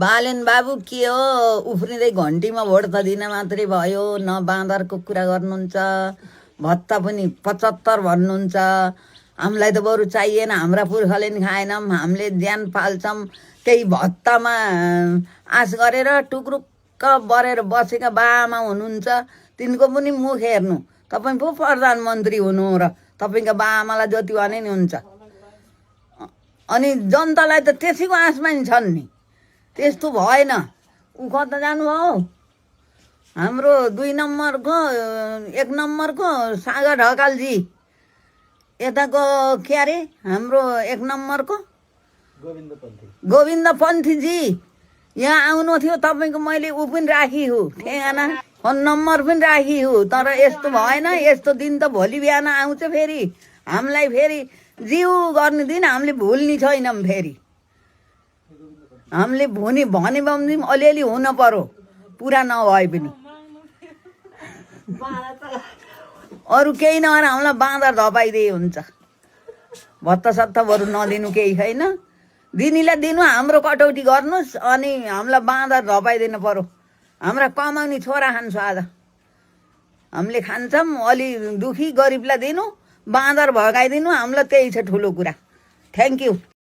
बालेन बाबु के हो उफ्रिँदै घन्टीमा भोट त दिन मात्रै भयो न बाँदरको कुरा गर्नुहुन्छ भत्ता पनि 75 भन्नुहुन्छ हामीलाई त बरु चाहिएन हाम्रा पुर्खाले नि खाएनौँ हामीले ज्यान पाल्छौँ त्यही भत्तामा आश गरेर टुक्रुक्क बरेर बसेका बाआमा हुनुहुन्छ तिनको पनि मुख हेर्नु तपाईँ पो प्रधानमन्त्री हुनु र तपाईँका बाआमालाई जति भने नि हुन्छ अनि जनतालाई त त्यसैको आशमा नि छन् नि त्यस्तो भएन ऊ कता जानुभयो हाम्रो 2 नम्बरको 1 नम्बरको सागर ढकालजी यताको के अरे हाम्रो 1 नम्बरको गोविन्द पन्थीजी यहाँ आउनु थियो तपाईँको मैले ऊ पनि राखी हो ठेगाना फोन नम्बर पनि राखी हो तर यस्तो भएन यस्तो दिन त भोलि बिहान आउँछ फेरि हामीलाई फेरि जिउ गर्ने दिन हामीले भुल्ने छैनौँ फेरि हामीले भने बमोजिम अलिअलि हुन पर्यो पुरा नभए पनि अरू केही नभएर हामीलाई बाँदर धपाइदिए हुन्छ भत्ता सत्ता बरु नदिनु केही छैन दिनेलाई दिनु हाम्रो कटौती गर्नुहोस् अनि हामीलाई बाँदर धपाइदिनु पर्यो हाम्रा कमाउने छोरा खान्छ आज हामीले खान्छौँ अलि दुखी गरिबलाई दिनु बाँदर भगाइदिनु हामीलाई त्यही छ ठुलो कुरा थ्याङ्क यू